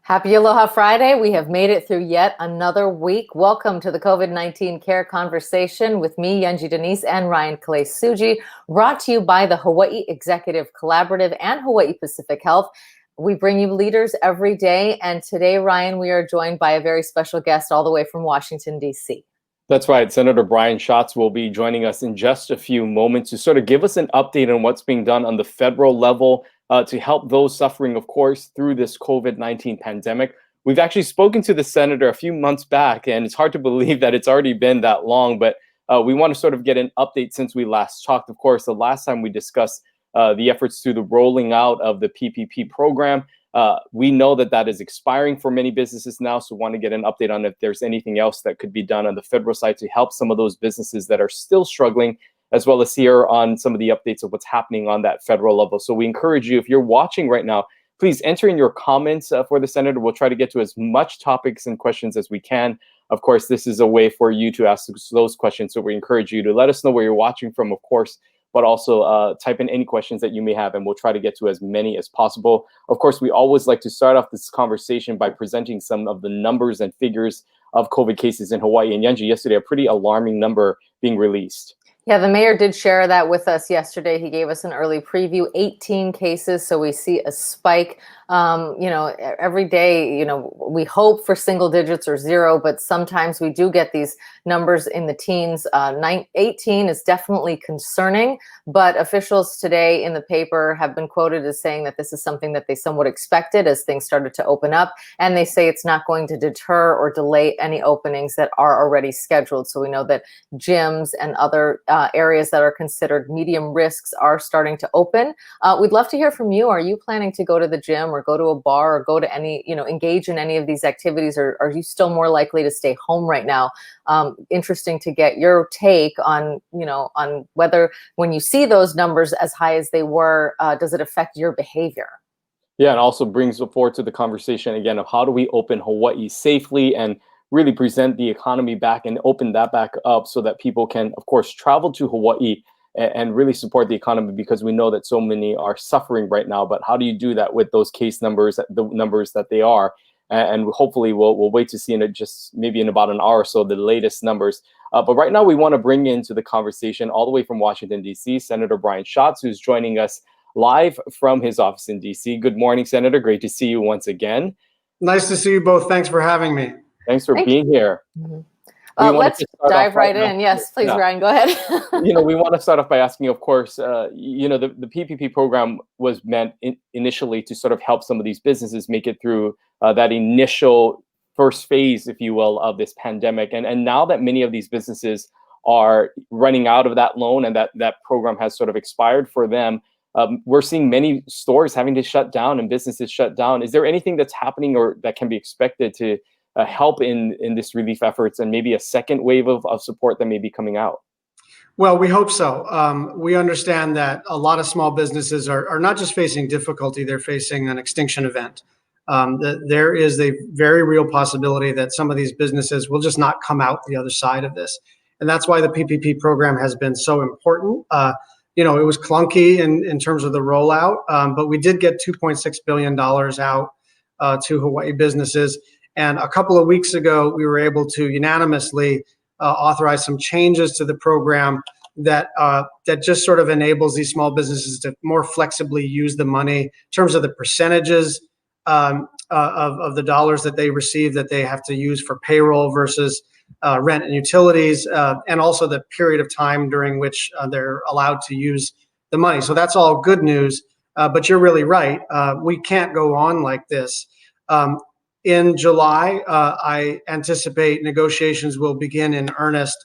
Happy Aloha Friday. We have made it through yet another week. Welcome to the COVID-19 Care Conversation with me, Yenji Denise, and Ryan Kalei-Suji, brought to you by the Hawaii Executive Collaborative and Hawaii Pacific Health. We bring you leaders every day, and today, Ryan, we are joined by a very special guest all the way from Washington, D.C. That's right. Senator Brian Schatz will be joining us in just a few moments to sort of give us an update on what's being done on the federal level to help those suffering, of course, through this COVID-19 pandemic. We've actually spoken to the senator a few months back, and it's hard to believe that it's already been that long, but we want to sort of get an update since we last talked. Of course, the last time we discussed the efforts to the rolling out of the PPP program. We know that that is expiring for many businesses now, so want to get an update on if there's anything else that could be done on the federal side to help some of those businesses that are still struggling, as well as here on some of the updates of what's happening on that federal level. So we encourage you, if you're watching right now, please enter in your comments for the senator. We'll try to get to as much topics and questions as we can. Of course, this is a way for you to ask those questions, so we encourage you to let us know where you're watching from, of course, but also type in any questions that you may have, and we'll try to get to as many as possible. Of course, we always like to start off this conversation by presenting some of the numbers and figures of COVID cases in Hawaii. And Yenji, yesterday, a pretty alarming number being released. Yeah, the mayor did share that with us yesterday. He gave us an early preview, 18 cases. So we see a spike, every day, we hope for single digits or zero, but sometimes we do get these numbers in the teens. 18 is definitely concerning, but officials today in the paper have been quoted as saying that this is something that they somewhat expected as things started to open up. And they say it's not going to deter or delay any openings that are already scheduled. So we know that gyms and other areas that are considered medium risks are starting to open. We'd love to hear from you. Are you planning to go to the gym or go to a bar or go to any, engage in any of these activities, or are you still more likely to stay home right now? Interesting to get your take on, on whether when you see those numbers as high as they were, does it affect your behavior? Yeah, and also brings forward to the conversation again of how do we open Hawaii safely and really present the economy back and open that back up so that people can, of course, travel to Hawaii and really support the economy, because we know that so many are suffering right now. But how do you do that with those case numbers, the numbers that they are? And hopefully we'll wait to see in just maybe in about an hour or so the latest numbers. But right now we want to bring into the conversation all the way from Washington, D.C., Senator Brian Schatz, who's joining us live from his office in D.C. Good morning, Senator. Great to see you once again. Nice to see you both. Thanks for having me. Thanks for being here. Mm-hmm. Let's dive right in. Yes, please, yeah. Ryan, go ahead. We want to start off by asking, of course, the PPP program was meant initially to sort of help some of these businesses make it through that initial first phase, if you will, of this pandemic. And now that many of these businesses are running out of that loan and that program has sort of expired for them, we're seeing many stores having to shut down and businesses shut down. Is there anything that's happening or that can be expected to help in this relief efforts and maybe a second wave of support that may be coming out? Well, we hope so. We understand that a lot of small businesses are not just facing difficulty, they're facing an extinction event. There is a very real possibility that some of these businesses will just not come out the other side of this. And that's why the PPP program has been so important. It was clunky in terms of the rollout, but we did get $2.6 billion out to Hawaii businesses. And a couple of weeks ago, we were able to unanimously authorize some changes to the program that just sort of enables these small businesses to more flexibly use the money in terms of the percentages of the dollars that they receive that they have to use for payroll versus rent and utilities, and also the period of time during which they're allowed to use the money. So that's all good news, but you're really right. We can't go on like this. In July, I anticipate negotiations will begin in earnest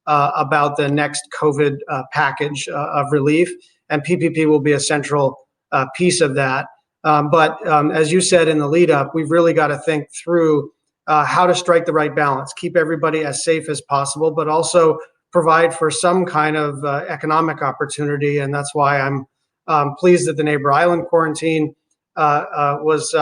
about the next COVID package of relief, and PPP will be a central piece of that. But as you said in the lead up, we've really got to think through how to strike the right balance, keep everybody as safe as possible, but also provide for some kind of economic opportunity. And that's why I'm pleased that the neighbor island quarantine was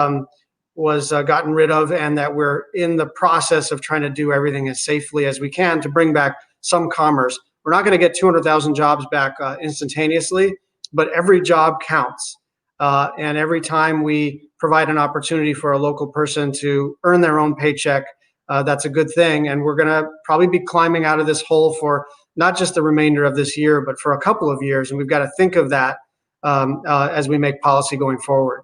gotten rid of, and that we're in the process of trying to do everything as safely as we can to bring back some commerce. We're not going to get 200,000 jobs back instantaneously, but every job counts. And every time we provide an opportunity for a local person to earn their own paycheck, that's a good thing. And we're going to probably be climbing out of this hole for not just the remainder of this year, but for a couple of years. And we've got to think of that as we make policy going forward.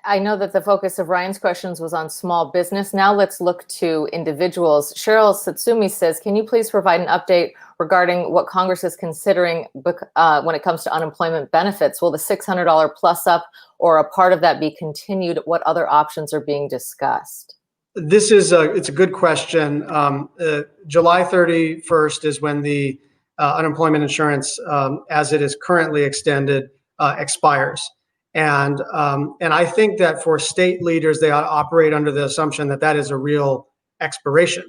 I know that the focus of Ryan's questions was on small business. Now let's look to individuals. Cheryl Satsumi says, can you please provide an update regarding what Congress is considering when it comes to unemployment benefits? Will the $600 plus up or a part of that be continued? What other options are being discussed? It's a good question. July 31st is when the unemployment insurance, as it is currently extended, expires. And I think that for state leaders, they ought to operate under the assumption that that is a real expiration.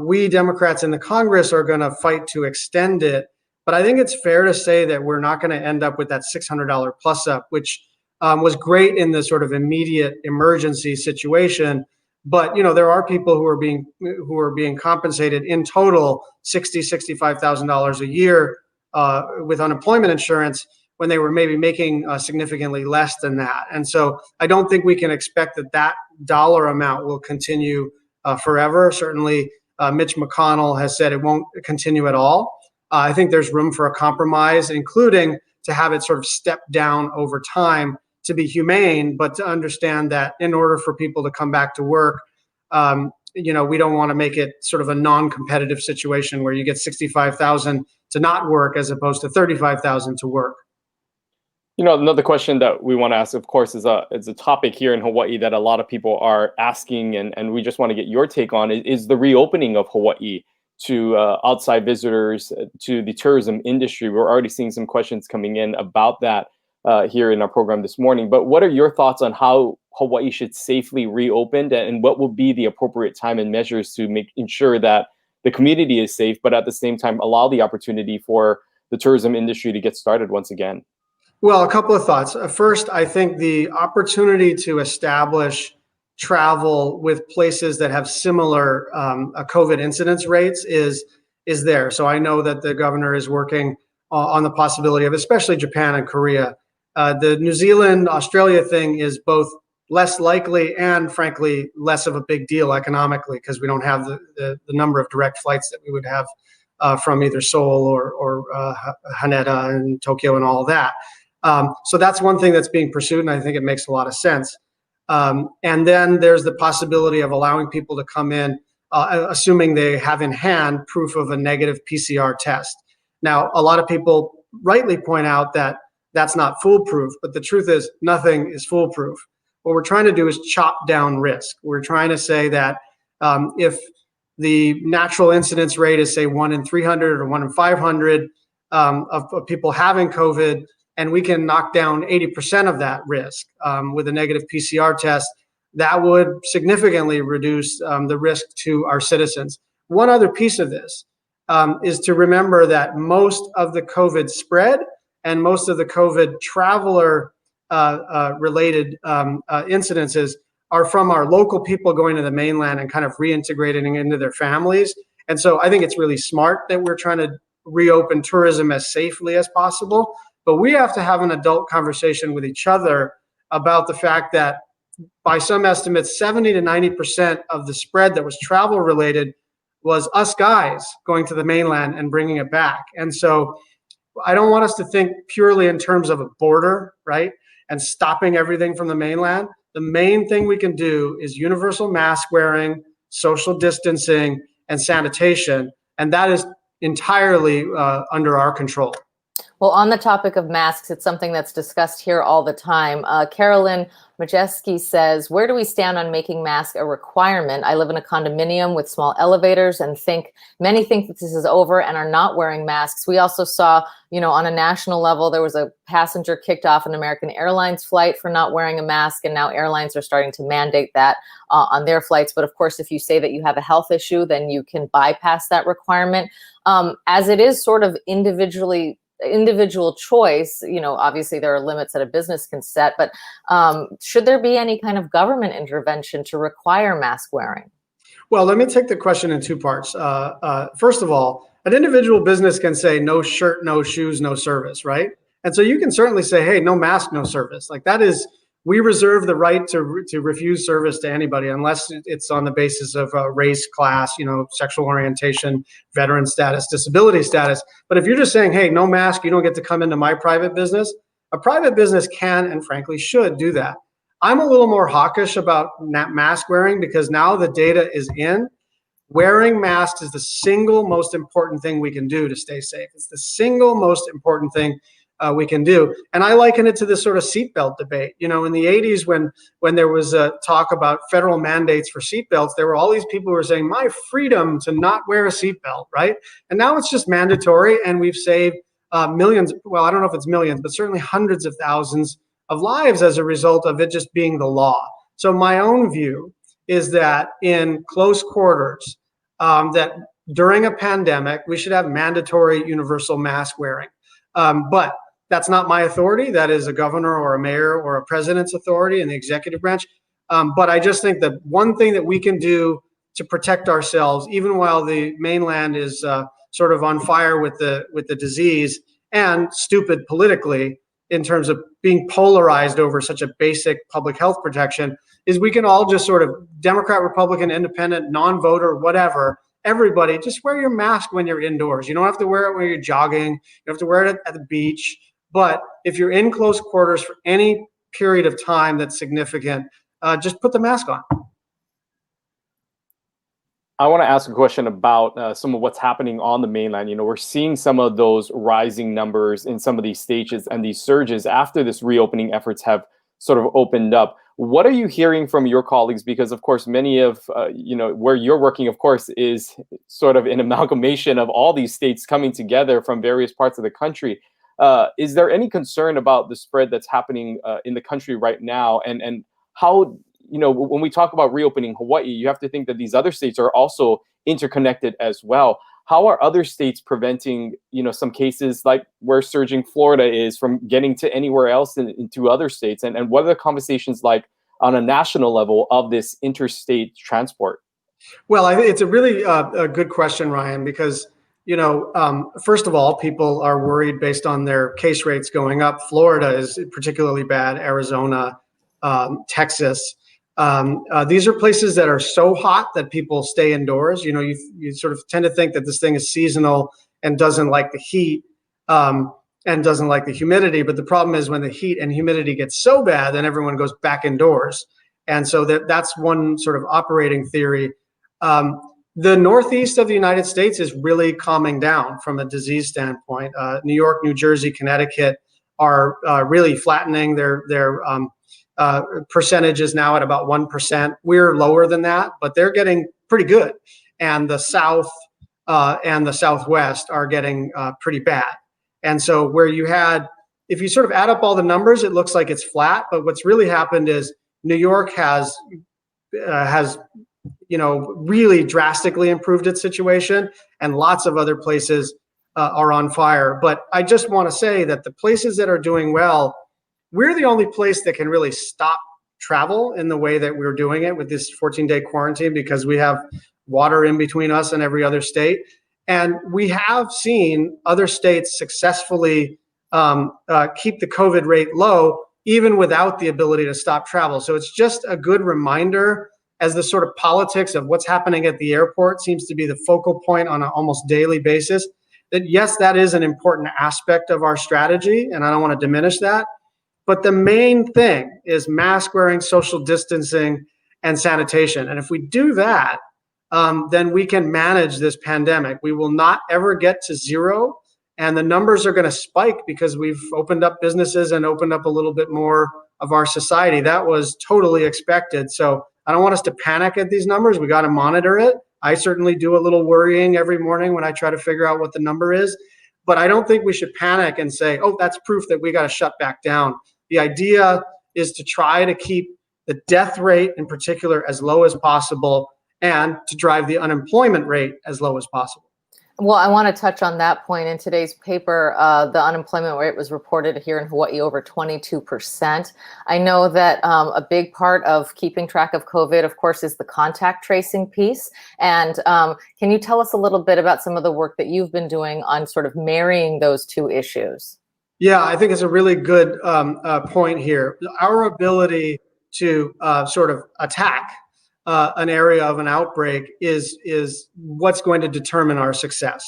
We Democrats in the Congress are going to fight to extend it, but I think it's fair to say that we're not going to end up with that $600 plus up, which was great in the sort of immediate emergency situation. But there are people who are being compensated in total $65,000 a year with unemployment insurance, when they were maybe making significantly less than that. And so I don't think we can expect that dollar amount will continue forever. Certainly, Mitch McConnell has said it won't continue at all. I think there's room for a compromise, including to have it sort of step down over time to be humane, but to understand that in order for people to come back to work, we don't want to make it sort of a non-competitive situation where you get $65,000 to not work as opposed to $35,000 to work. Another question that we want to ask, of course, is a topic here in Hawaii that a lot of people are asking, and we just want to get your take on, is the reopening of Hawaii to outside visitors, to the tourism industry. We're already seeing some questions coming in about that here in our program this morning. But what are your thoughts on how Hawaii should safely reopen, and what will be the appropriate time and measures to ensure that the community is safe, but at the same time allow the opportunity for the tourism industry to get started once again? Well, a couple of thoughts. First, I think the opportunity to establish travel with places that have similar COVID incidence rates is there. So I know that the governor is working on the possibility of, especially Japan and Korea. The New Zealand, Australia thing is both less likely and, frankly, less of a big deal economically, because we don't have the number of direct flights that we would have from either Seoul or Haneda and Tokyo and all of that. So that's one thing that's being pursued, and I think it makes a lot of sense. And then there's the possibility of allowing people to come in, assuming they have in hand proof of a negative PCR test. Now, a lot of people rightly point out that that's not foolproof, but the truth is nothing is foolproof. What we're trying to do is chop down risk. We're trying to say that if the natural incidence rate is, say, 1 in 300 or 1 in 500 of people having COVID, and we can knock down 80% of that risk with a negative PCR test, that would significantly reduce the risk to our citizens. One other piece of this is to remember that most of the COVID spread and most of the COVID traveler related incidences are from our local people going to the mainland and kind of reintegrating into their families. And so I think it's really smart that we're trying to reopen tourism as safely as possible. But we have to have an adult conversation with each other about the fact that by some estimates, 70 to 90% of the spread that was travel related was us guys going to the mainland and bringing it back. And so I don't want us to think purely in terms of a border, right? And stopping everything from the mainland. The main thing we can do is universal mask wearing, social distancing, and sanitation. And that is entirely under our control. Well, on the topic of masks, it's something that's discussed here all the time. Carolyn Majeski says, where do we stand on making masks a requirement? I live in a condominium with small elevators and many think that this is over and are not wearing masks. We also saw, on a national level, there was a passenger kicked off an American Airlines flight for not wearing a mask, and now airlines are starting to mandate that on their flights. But of course, if you say that you have a health issue, then you can bypass that requirement. As it is sort of individual choice, obviously there are limits that a business can set, but should there be any kind of government intervention to require mask wearing? Well, let me take the question in two parts. First of all, an individual business can say no shirt, no shoes, no service, right? And so you can certainly say, hey, no mask, no service. Like that is We reserve the right to refuse service to anybody unless it's on the basis of race, class, sexual orientation, veteran status, disability status. But if you're just saying, hey, no mask, you don't get to come into my private business, a private business can and frankly should do that. I'm a little more hawkish about mask wearing because now the data is in. Wearing masks is the single most important thing we can do to stay safe. It's the single most important thing we can do. And I liken it to this sort of seatbelt debate. In the 80s, when there was a talk about federal mandates for seatbelts, there were all these people who were saying, my freedom to not wear a seatbelt, right? And now it's just mandatory, and we've saved millions, well, I don't know if it's millions, but certainly hundreds of thousands of lives as a result of it just being the law. So my own view is that in close quarters, that during a pandemic, we should have mandatory universal mask wearing. But that's not my authority. That is a governor or a mayor or a president's authority in the executive branch. But I just think that one thing that we can do to protect ourselves, even while the mainland is sort of on fire with the disease and stupid politically in terms of being polarized over such a basic public health protection, is we can all just sort of Democrat, Republican, independent, non-voter, whatever, everybody, just wear your mask when you're indoors. You don't have to wear it when you're jogging. You have to wear it at the beach. But if you're in close quarters for any period of time that's significant, just put the mask on. I want to ask a question about some of what's happening on the mainland. We're seeing some of those rising numbers in some of these stages and these surges after this reopening efforts have sort of opened up. What are you hearing from your colleagues? Because, of course, many of, where you're working, of course, is sort of an amalgamation of all these states coming together from various parts of the country. Is there any concern about the spread that's happening in the country right now? And how, when we talk about reopening Hawaii, you have to think that these other states are also interconnected as well. How are other states preventing, some cases like where surging Florida is from getting to anywhere else into other states? And what are the conversations like on a national level of this interstate transport? Well, I think it's a really a good question, Ryan, because, first of all, people are worried based on their case rates going up. Florida is particularly bad, Arizona, Texas. These are places that are so hot that people stay indoors. You sort of tend to think that this thing is seasonal and doesn't like the heat and doesn't like the humidity. But the problem is when the heat and humidity gets so bad, then everyone goes back indoors. And so that's one sort of operating theory. The Northeast of the United States is really calming down from a disease standpoint. New York, New Jersey, Connecticut are really flattening their percentage is now at about 1%. We're lower than that, but they're getting pretty good. And the South and the Southwest are getting pretty bad. And so where you had, if you sort of add up all the numbers, it looks like it's flat. But what's really happened is New York has really drastically improved its situation, and lots of other places are on fire. But I just want to say that the places that are doing well, we're the only place that can really stop travel in the way that we're doing it with this 14-day quarantine, because we have water in between us and every other state. And we have seen other states successfully keep the COVID rate low, even without the ability to stop travel. So it's just a good reminder, as the sort of politics of what's happening at the airport seems to be the focal point on an almost daily basis, that yes, that is an important aspect of our strategy, and I don't want to diminish that. But the main thing is mask wearing, social distancing, and sanitation. And if we do that, then we can manage this pandemic. We will not ever get to zero, and the numbers are going to spike because we've opened up businesses and opened up a little bit more of our society. That was totally expected. So I don't want us to panic at these numbers. We got to monitor it. I certainly do a little worrying every morning when I try to figure out what the number is. But I don't think we should panic and say, oh, that's proof that we got to shut back down. The idea is to try to keep the death rate in particular as low as possible and to drive the unemployment rate as low as possible. Well, I want to touch on that point. In today's paper, the unemployment rate was reported here in Hawaii over 22%. I know that a big part of keeping track of COVID, of course, is the contact tracing piece. And can you tell us a little bit about some of the work that you've been doing on sort of marrying those two issues? Yeah, I think it's a really good point here. Our ability to sort of attack an area of an outbreak is what's going to determine our success.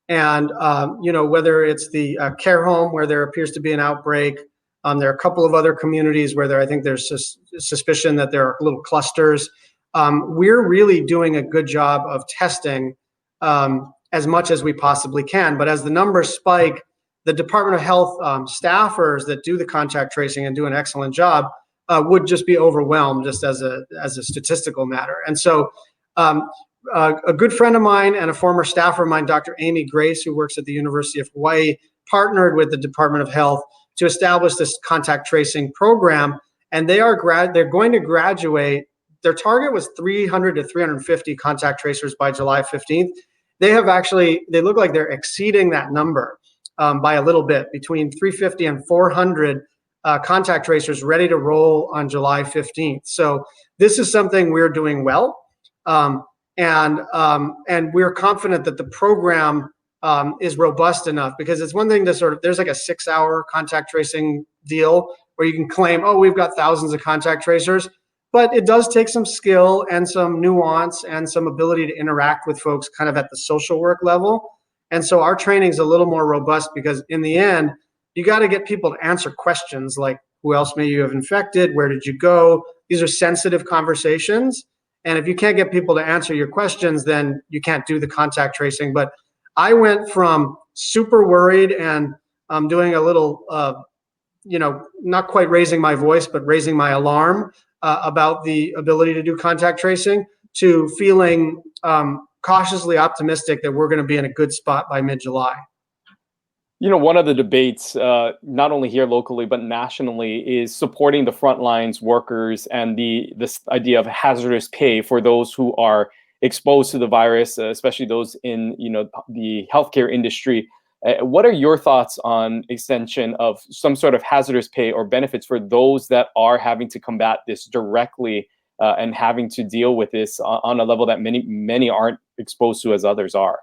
And whether it's the care home where there appears to be an outbreak, there are a couple of other communities where I think there's suspicion that there are little clusters. We're really doing a good job of testing as much as we possibly can. But as the numbers spike, the Department of Health staffers that do the contact tracing and do an excellent job would just be overwhelmed just as a statistical matter. And so a good friend of mine and a former staffer of mine, Dr. Amy Grace, who works at the University of Hawaii, partnered with the Department of Health to establish this contact tracing program. And they're going to graduate. Their target was 300 to 350 contact tracers by July 15th. They look like they're exceeding that number by a little bit, between 350 and 400 contact tracers ready to roll on July 15th. So this is something we're doing well. And we're confident that the program is robust enough, because it's one thing to there's like a 6-hour contact tracing deal where you can claim, oh, we've got thousands of contact tracers, but it does take some skill and some nuance and some ability to interact with folks kind of at the social work level. And so our training is a little more robust, because in the end, you got to get people to answer questions like, who else may you have infected? Where did you go? These are sensitive conversations. And if you can't get people to answer your questions, then you can't do the contact tracing. But I went from super worried and doing a little, not quite raising my voice, but raising my alarm about the ability to do contact tracing, to feeling cautiously optimistic that we're going to be in a good spot by mid-July. One of the debates, not only here locally, but nationally, is supporting the frontlines workers and this idea of hazardous pay for those who are exposed to the virus, especially those in the healthcare industry. What are your thoughts on extension of some sort of hazardous pay or benefits for those that are having to combat this directly and having to deal with this on a level that many aren't exposed to as others are?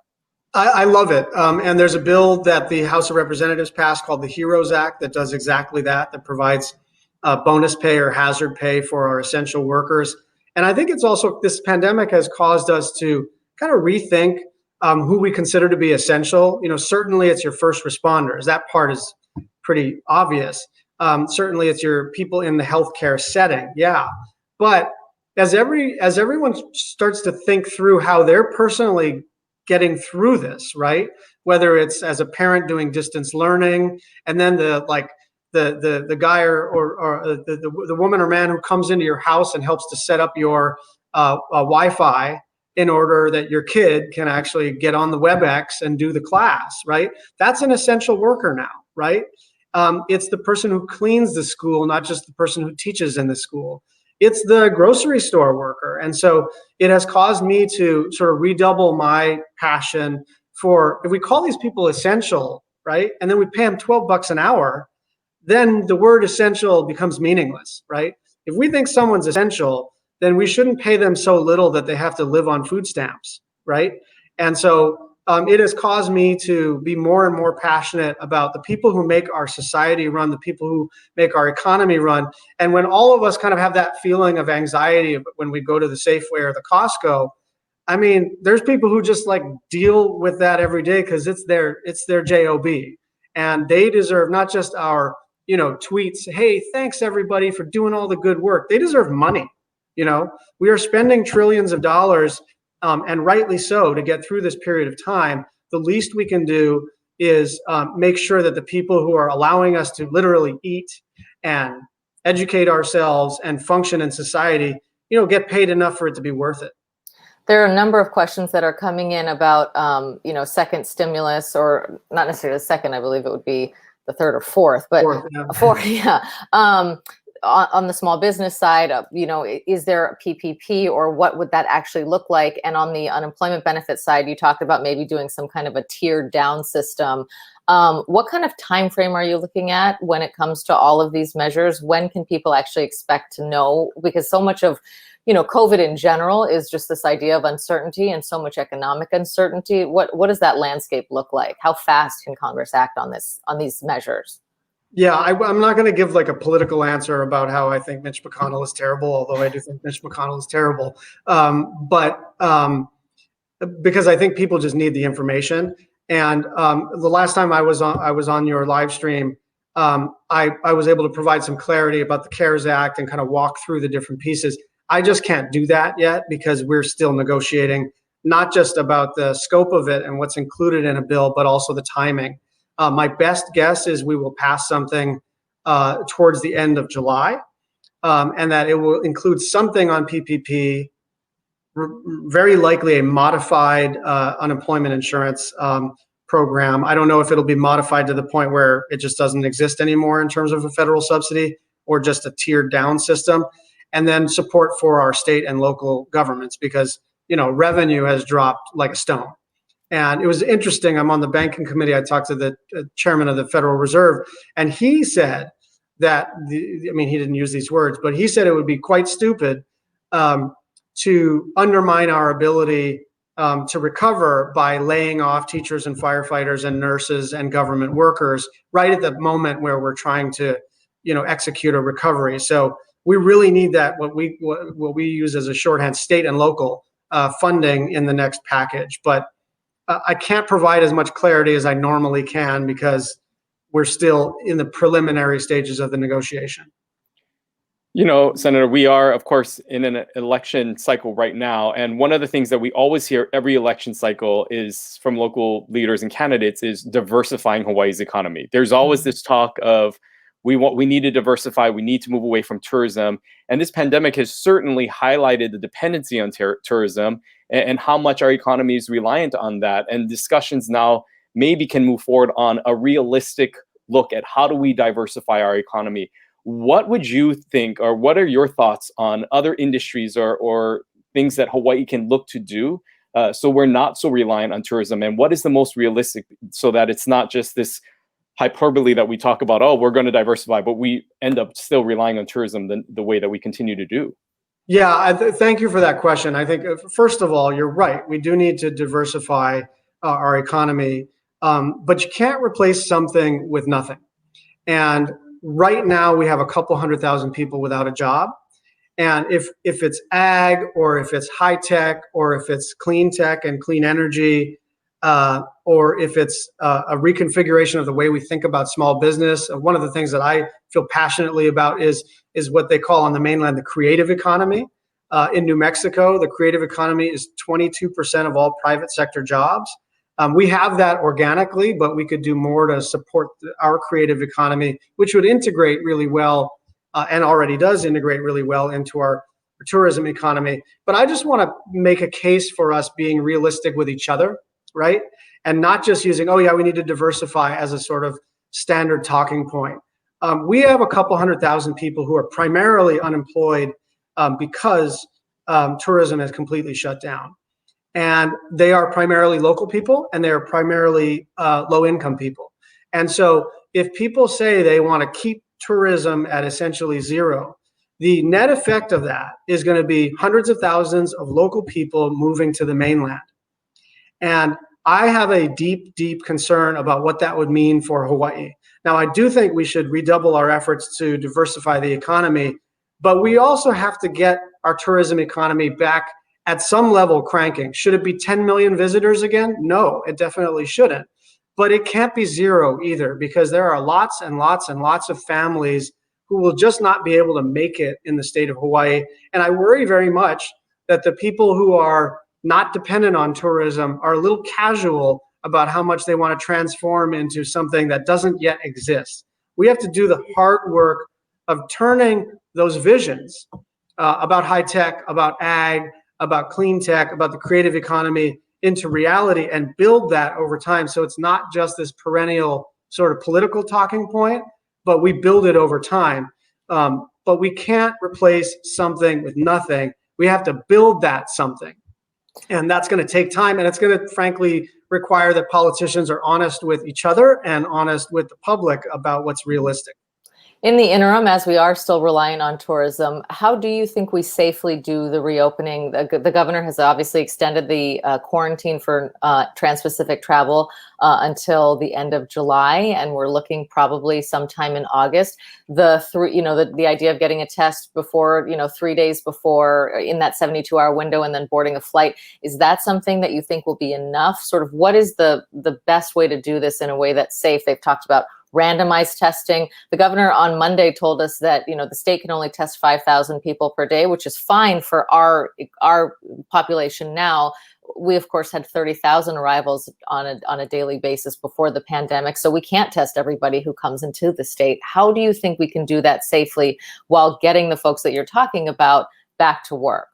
I love it. And there's a bill that the House of Representatives passed called the HEROES Act that does exactly that provides bonus pay or hazard pay for our essential workers. And I think it's also, this pandemic has caused us to kind of rethink who we consider to be essential. Certainly it's your first responders. That part is pretty obvious. Certainly it's your people in the healthcare setting. Yeah. But as everyone starts to think through how they're personally getting through this, right? Whether it's as a parent doing distance learning, and then the guy or the woman or man who comes into your house and helps to set up your Wi-Fi in order that your kid can actually get on the WebEx and do the class, right? That's an essential worker now, right? It's the person who cleans the school, not just the person who teaches in the school. It's the grocery store worker. And so it has caused me to sort of redouble my passion for, if we call these people essential, right? And then we pay them $12 an hour, then the word essential becomes meaningless, right? If we think someone's essential, then we shouldn't pay them so little that they have to live on food stamps, right? And so it has caused me to be more and more passionate about the people who make our society run, the people who make our economy run. And when all of us kind of have that feeling of anxiety when we go to the Safeway or the Costco, I mean, there's people who just like deal with that every day because it's their job, and they deserve not just our tweets. Hey, thanks everybody for doing all the good work. They deserve money. We are spending trillions of dollars. And rightly so, to get through this period of time. The least we can do is make sure that the people who are allowing us to literally eat and educate ourselves and function in society, get paid enough for it to be worth it. There are a number of questions that are coming in about, second stimulus, or not necessarily the second. I believe it would be the third or fourth, but fourth, yeah. On the small business side, is there a PPP, or what would that actually look like? And on the unemployment benefit side, you talked about maybe doing some kind of a tiered down system. What kind of time frame are you looking at when it comes to all of these measures? When can people actually expect to know? Because so much of COVID in general is just this idea of uncertainty, and so much economic uncertainty. What does that landscape look like? How fast can Congress act on these measures? Yeah, I'm not going to give like a political answer about how I think Mitch McConnell is terrible, although I do think Mitch McConnell is terrible. Because I think people just need the information. And the last time I was on your live stream, I was able to provide some clarity about the CARES Act and kind of walk through the different pieces. I just can't do that yet because we're still negotiating, not just about the scope of it and what's included in a bill, but also the timing. My best guess is we will pass something towards the end of July, and that it will include something on PPP, very likely a modified unemployment insurance program. I don't know if it'll be modified to the point where it just doesn't exist anymore in terms of a federal subsidy, or just a tiered down system. And then support for our state and local governments, because revenue has dropped like a stone. And it was interesting. I'm on the banking committee. I talked to the chairman of the Federal Reserve, and he said that he didn't use these words, but he said it would be quite stupid to undermine our ability to recover by laying off teachers and firefighters and nurses and government workers right at the moment where we're trying to, execute a recovery. So we really need that, what we use as a shorthand, state and local funding in the next package. But I can't provide as much clarity as I normally can because we're still in the preliminary stages of the negotiation. Senator, we are, of course, in an election cycle right now. And one of the things that we always hear every election cycle is from local leaders and candidates is diversifying Hawaii's economy. There's always this talk of we need to diversify. We need to move away from tourism. And this pandemic has certainly highlighted the dependency on tourism and how much our economy is reliant on that. And discussions now maybe can move forward on a realistic look at how do we diversify our economy. What would you think, or what are your thoughts on other industries or things that Hawaii can look to do so we're not so reliant on tourism? And what is the most realistic so that it's not just this hyperbole that we talk about, oh, we're going to diversify, but we end up still relying on tourism the way that we continue to do? Yeah, thank you for that question. I think, first of all, you're right. We do need to diversify our economy, but you can't replace something with nothing. And right now, we have a couple 100,000 people without a job. And if it's ag, or if it's high tech, or if it's clean tech and clean energy, or if it's a reconfiguration of the way we think about small business, one of the things that I feel passionately about is what they call on the mainland the creative economy. In New Mexico, the creative economy is 22% of all private sector jobs. We have that organically, but we could do more to support our creative economy, which would integrate really well and already does integrate really well into our tourism economy. But I just want to make a case for us being realistic with each other, right? And not just using, oh yeah, we need to diversify as a sort of standard talking point. We have a couple 100,000 people who are primarily unemployed because tourism has completely shut down. And they are primarily local people, and they are primarily low-income people. And so if people say they want to keep tourism at essentially zero, the net effect of that is going to be hundreds of thousands of local people moving to the mainland. And I have a deep, deep concern about what that would mean for Hawaii. Now, I do think we should redouble our efforts to diversify the economy, but we also have to get our tourism economy back at some level cranking. Should it be 10 million visitors again? No, it definitely shouldn't. But it can't be zero either, because there are lots and lots and lots of families who will just not be able to make it in the state of Hawaii. And I worry very much that the people who are not dependent on tourism are a little casual about how much they want to transform into something that doesn't yet exist. We have to do the hard work of turning those visions about high tech, about ag, about clean tech, about the creative economy into reality, and build that over time. So it's not just this perennial sort of political talking point, but we build it over time. But we can't replace something with nothing. We have to build that something. And that's going to take time. And it's going to, frankly, require that politicians are honest with each other and honest with the public about what's realistic. In the interim, as we are still relying on tourism, how do you think we safely do the reopening? The governor has obviously extended the quarantine for trans-Pacific travel until the end of July, and we're looking probably sometime in August. The idea of getting a test before, 3 days before in that 72-hour window and then boarding a flight, is that something that you think will be enough? Sort of what is the best way to do this in a way that's safe? They've talked about randomized testing. The governor on Monday told us that, the state can only test 5,000 people per day, which is fine for our population now. We, of course, had 30,000 arrivals on a daily basis before the pandemic, so we can't test everybody who comes into the state. How do you think we can do that safely while getting the folks that you're talking about back to work?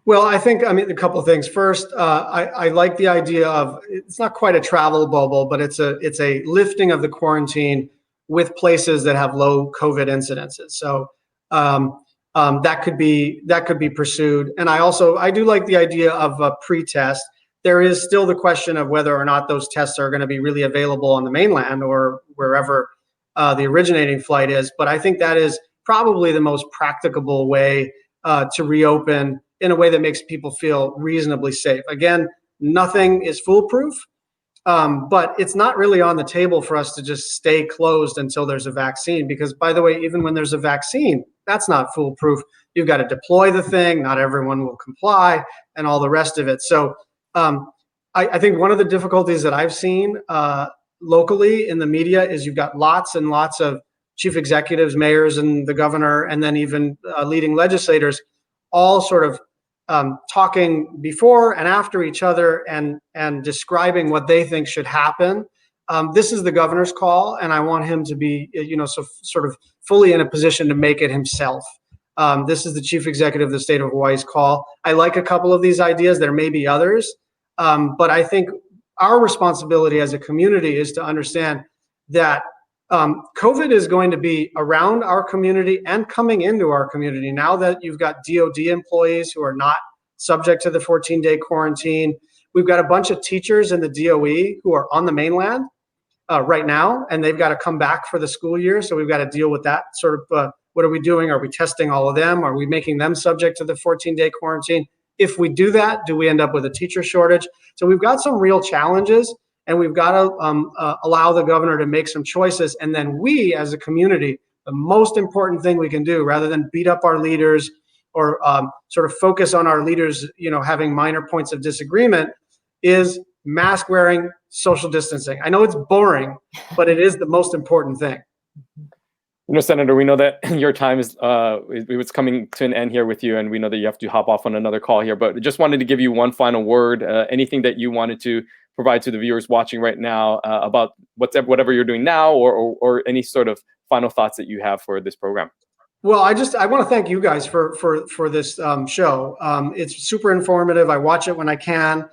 Well, I think, a couple of things. First, I like the idea of, it's not quite a travel bubble, but it's a lifting of the quarantine with places that have low COVID incidences. So that could be pursued. And I do like the idea of a pre-test. There is still the question of whether or not those tests are going to be really available on the mainland or wherever the originating flight is. But I think that is probably the most practicable way to reopen in a way that makes people feel reasonably safe. Again, nothing is foolproof, but it's not really on the table for us to just stay closed until there's a vaccine. Because, by the way, even when there's a vaccine, that's not foolproof. You've got to deploy the thing. Not everyone will comply and all the rest of it. So I think one of the difficulties that I've seen locally in the media is you've got lots and lots of chief executives, mayors, and the governor, and then even leading legislators all sort of talking before and after each other and describing what they think should happen. This is the governor's call, and I want him to be, sort of fully in a position to make it himself. This is the chief executive of the state of Hawaii's call. I like a couple of these ideas. There may be others, but I think our responsibility as a community is to understand that COVID is going to be around our community and coming into our community. Now that you've got DOD employees who are not subject to the 14-day quarantine, we've got a bunch of teachers in the DOE who are on the mainland right now, and they've got to come back for the school year. So we've got to deal with that sort of, what are we doing? Are we testing all of them? Are we making them subject to the 14-day quarantine? If we do that, do we end up with a teacher shortage? So we've got some real challenges. And we've got to allow the governor to make some choices. And then we, as a community, the most important thing we can do, rather than beat up our leaders or sort of focus on our leaders, having minor points of disagreement, is mask wearing, social distancing. I know it's boring, but it is the most important thing. Senator, we know that your time is it's coming to an end here with you, and we know that you have to hop off on another call here. But just wanted to give you one final word, anything that you wanted to provide to the viewers watching right now about whatever you're doing now, or any sort of final thoughts that you have for this program. Well, I want to thank you guys for this show. It's super informative. I watch it when I can.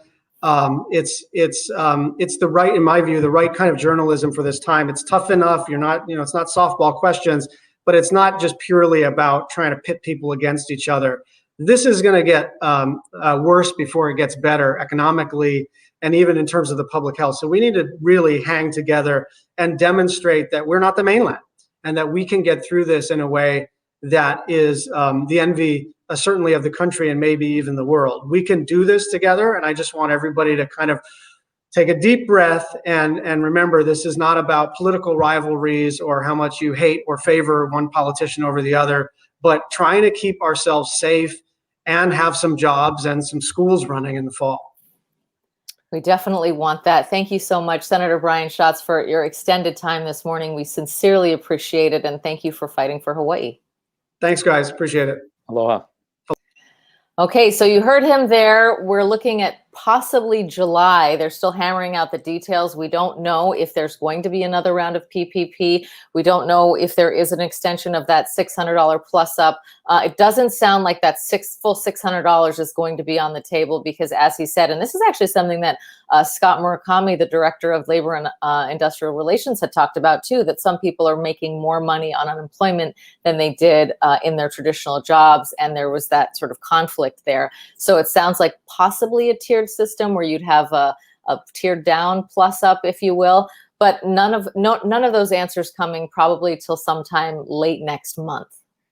It's the right, in my view, the right kind of journalism for this time. It's tough enough. You're not, it's not softball questions, but it's not just purely about trying to pit people against each other. This is going to get worse before it gets better economically and even in terms of the public health. So we need to really hang together and demonstrate that we're not the mainland and that we can get through this in a way that is the envy, certainly of the country and maybe even the world. We can do this together, and I just want everybody to kind of take a deep breath and remember, this is not about political rivalries or how much you hate or favor one politician over the other, but trying to keep ourselves safe and have some jobs and some schools running in the fall. We definitely want that. Thank you so much, Senator Brian Schatz, for your extended time this morning. We sincerely appreciate it, and thank you for fighting for Hawaii. Thanks, guys. Appreciate it. Aloha. Okay, so you heard him there. We're looking at possibly July. They're still hammering out the details. We don't know if there's going to be another round of PPP. We don't know if there is an extension of that $600 plus up. It doesn't sound like that full $600 is going to be on the table because, as he said, and this is actually something that Scott Murakami, the director of Labor and Industrial Relations, had talked about too, that some people are making more money on unemployment than they did in their traditional jobs, and there was that sort of conflict there. So it sounds like possibly a tiered system where you'd have a tiered down plus up, if you will. but none of those answers coming probably till sometime late next month.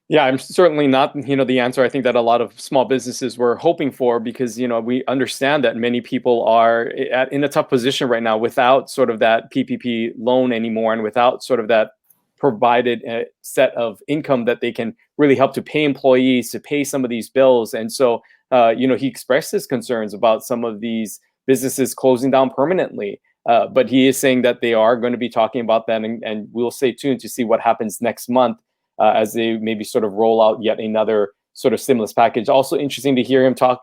Yeah, I'm certainly not, the answer I think that a lot of small businesses were hoping for, because, we understand that many people are in a tough position right now without sort of that PPP loan anymore, and without sort of that provided set of income that they can really help to pay employees, to pay some of these bills. And so, he expressed his concerns about some of these businesses closing down permanently. But he is saying that they are going to be talking about that, and we'll stay tuned to see what happens next month as they maybe sort of roll out yet another sort of stimulus package. Also interesting to hear him talk,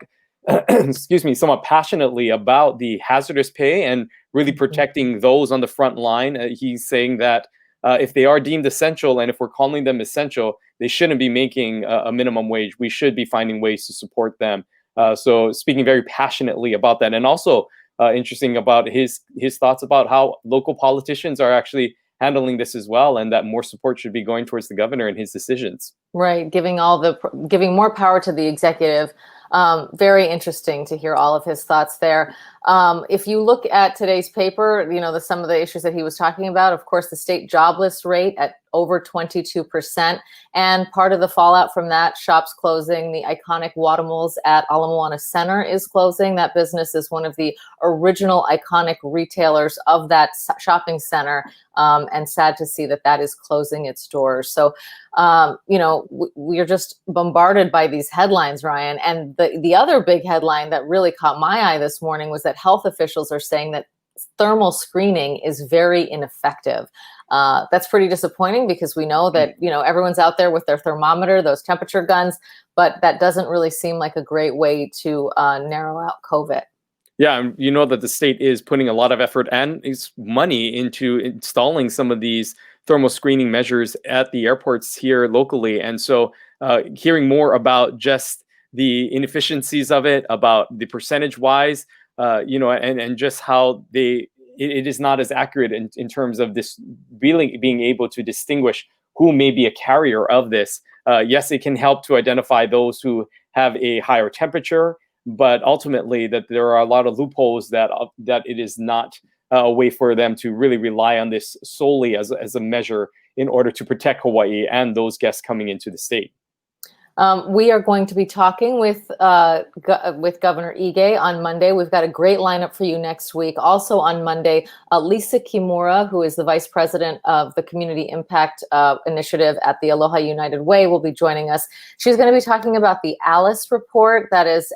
excuse me, somewhat passionately about the hazardous pay and really protecting those on the front line. He's saying that if they are deemed essential, and if we're calling them essential, they shouldn't be making a minimum wage. We should be finding ways to support them. So speaking very passionately about that, and also interesting about his thoughts about how local politicians are actually handling this as well, and that more support should be going towards the governor and his decisions. Right, giving more power to the executive. Very interesting to hear all of his thoughts there. If you look at today's paper, some of the issues that he was talking about, of course, the state jobless rate at over 22%. And part of the fallout from that, shops closing. The iconic Watermills at Ala Moana Center is closing. That business is one of the original iconic retailers of that shopping center. And sad to see that is closing its doors. So, we are just bombarded by these headlines, Ryan. And the other big headline that really caught my eye this morning was that health officials are saying that thermal screening is very ineffective. That's pretty disappointing, because we know that, everyone's out there with their thermometer, those temperature guns, but that doesn't really seem like a great way to narrow out COVID. Yeah, and you know that the state is putting a lot of effort and money into installing some of these thermal screening measures at the airports here locally. And so hearing more about just the inefficiencies of it, about the percentage wise, and just how it is not as accurate in terms of this really being able to distinguish who may be a carrier of this. Yes, it can help to identify those who have a higher temperature, but ultimately that there are a lot of loopholes that it is not a way for them to really rely on this solely as a measure in order to protect Hawaii and those guests coming into the state. We are going to be talking with Governor Ige on Monday. We've got a great lineup for you next week. Also on Monday, Lisa Kimura, who is the Vice President of the Community Impact Initiative at the Aloha United Way, will be joining us. She's going to be talking about the ALICE report, that is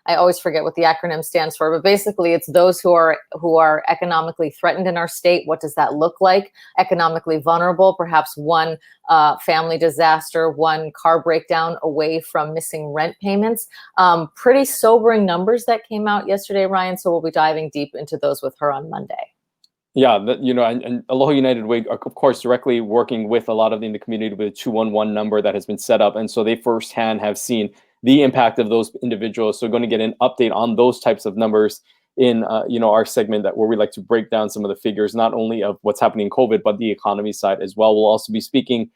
I always forget what the acronym stands for, but basically it's those who are economically threatened in our state. What does that look like? Economically vulnerable, perhaps one family disaster, one car breakdown away from missing rent payments. Pretty sobering numbers that came out yesterday, Ryan. So we'll be diving deep into those with her on Monday. Yeah, and Aloha United Way, of course, directly working with a lot of in the community with a 211 number that has been set up. And so they firsthand have seen the impact of those individuals. So going to get an update on those types of numbers in our segment where we like to break down some of the figures, not only of what's happening in COVID, but the economy side as well. We'll also be speaking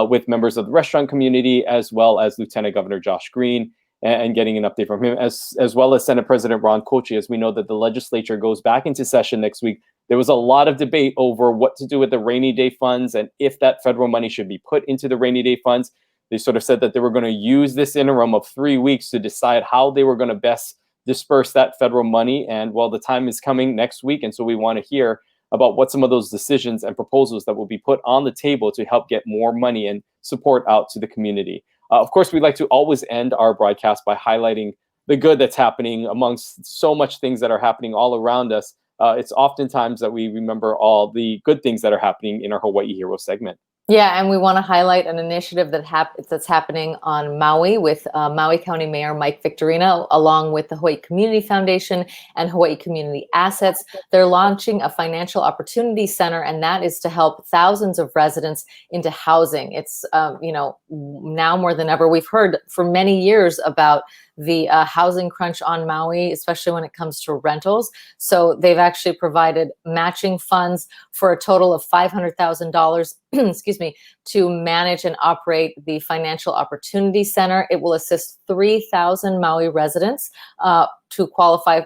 with members of the restaurant community, as well as Lieutenant Governor Josh Green, and getting an update from him, as well as Senate President Ron Kochi, as we know that the legislature goes back into session next week. There was a lot of debate over what to do with the rainy day funds and if that federal money should be put into the rainy day funds. They sort of said that they were going to use this interim of 3 weeks to decide how they were going to best disperse that federal money. And well, the time is coming next week. And so we want to hear about what some of those decisions and proposals that will be put on the table to help get more money and support out to the community. Of course, we like to always end our broadcast by highlighting the good that's happening amongst so much things that are happening all around us. It's oftentimes that we remember all the good things that are happening in our Hawaii Hero segment. Yeah, and we want to highlight an initiative that's happening on Maui with Maui County Mayor Mike Victorino, along with the Hawaii Community Foundation and Hawaii Community Assets. They're launching a financial opportunity center, and that is to help thousands of residents into housing. It's, now more than ever, we've heard for many years about the housing crunch on Maui, especially when it comes to rentals. So they've actually provided matching funds for a total of $500,000, excuse me, to manage and operate the Financial Opportunity Center. It will assist 3,000 Maui residents who qualify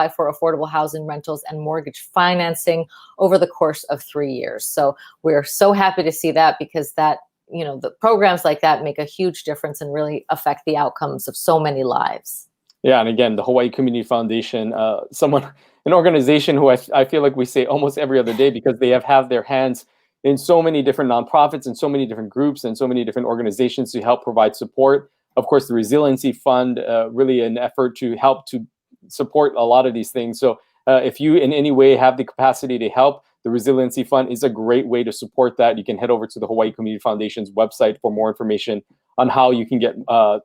for affordable housing rentals and mortgage financing over the course of 3 years. So we're so happy to see that, because that, the programs like that make a huge difference and really affect the outcomes of so many lives. Yeah, and again, the Hawaii Community Foundation, an organization who I feel like we say almost every other day, because they have their hands in so many different nonprofits and so many different groups and so many different organizations to help provide support. Of course, the Resiliency Fund, really an effort to help to support a lot of these things. So if you in any way have the capacity to help, the Resiliency Fund is a great way to support that. You can head over to the Hawaii Community Foundation's website for more information on how you can get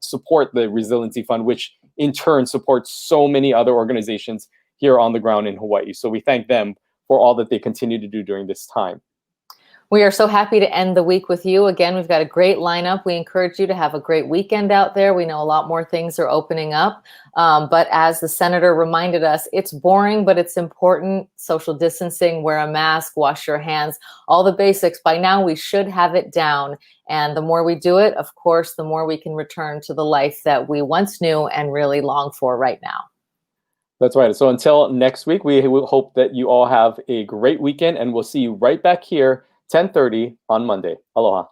support the Resiliency Fund, which in turn supports so many other organizations here on the ground in Hawaii. So we thank them for all that they continue to do during this time. We are so happy to end the week with you. Again, we've got a great lineup. We encourage you to have a great weekend out there. We know a lot more things are opening up. But as the senator reminded us, it's boring, but it's important. Social distancing, wear a mask, wash your hands, all the basics. By now, we should have it down. And the more we do it, of course, the more we can return to the life that we once knew and really long for right now. That's right. So until next week, we will hope that you all have a great weekend, and we'll see you right back here 10:30 on Monday. Aloha.